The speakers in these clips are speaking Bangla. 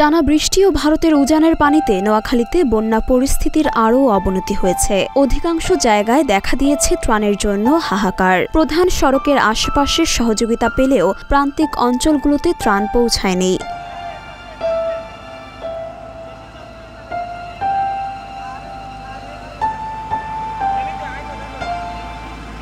টানা বৃষ্টি ও ভারতের উজানের পানিতে নোয়াখালীতে বন্যা পরিস্থিতির আরও অবনতি হয়েছে। অধিকাংশ জায়গায় দেখা দিয়েছে ত্রাণের জন্য হাহাকার। প্রধান সড়কের আশেপাশে সহযোগিতা পেলেও প্রান্তিক অঞ্চলগুলোতে ত্রাণ পৌঁছায়নি।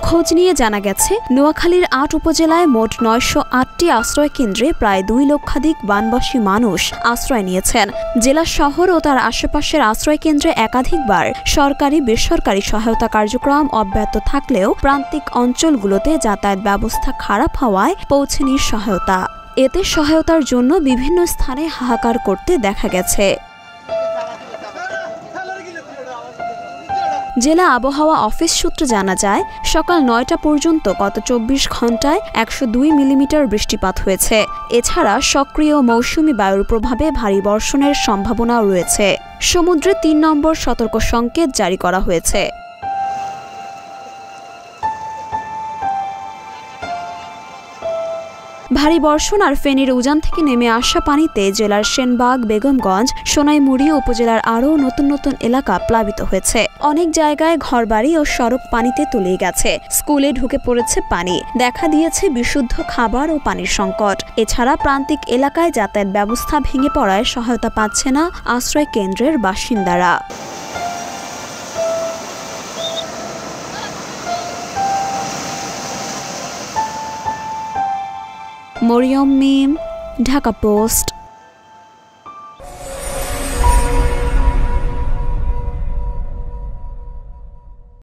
খোঁজ নিয়ে জানা গেছে, নোয়াখালীর ৮ উপজেলায় মোট ৯০৮টি আশ্রয় কেন্দ্রে প্রায় ২ লক্ষাধিক বানবাসী মানুষ আশ্রয় নিয়েছেন। জেলা শহর ও তার আশেপাশের আশ্রয় কেন্দ্রে একাধিকবার সরকারি বেসরকারি সহায়তা কার্যক্রম অব্যাহত থাকলেও প্রান্তিক অঞ্চলগুলোতে যাতায়াত ব্যবস্থা খারাপ হওয়ায় পৌঁছেনি সহায়তা। এতে সহায়তার জন্য বিভিন্ন স্থানে হাহাকার করতে দেখা গেছে। জেলা আবহাওয়া অফিস সূত্রে জানা যায়, সকাল ৯টা পর্যন্ত গত ২৪ ঘণ্টায় ১০২ মিলিমিটার বৃষ্টিপাত হয়েছে। এছাড়া সক্রিয় মৌসুমি বায়ুর প্রভাবে ভারী বর্ষণের সম্ভাবনাও রয়েছে। সমুদ্রে ৩ নম্বর সতর্ক সংকেত জারি করা হয়েছে। ভারী বর্ষণ আর ফেনীর উজান থেকে নেমে আসা পানিতে জেলার সেনবাগ, বেগমগঞ্জ, সোনাইমুড়ি উপজেলার আরও নতুন নতুন এলাকা প্লাবিত হয়েছে। অনেক জায়গায় ঘরবাড়ি ও সড়ক পানিতে তলিয়ে গেছে। স্কুলে ঢুকে পড়েছে পানি। দেখা দিয়েছে বিশুদ্ধ খাবার ও পানির সংকট। এছাড়া প্রান্তিক এলাকায় যাতায়াত ব্যবস্থা ভেঙে পড়ায় সহায়তা পাচ্ছে না আশ্রয় কেন্দ্রের বাসিন্দারা। মরিয়ম মিম, ঢাকা পোস্ট।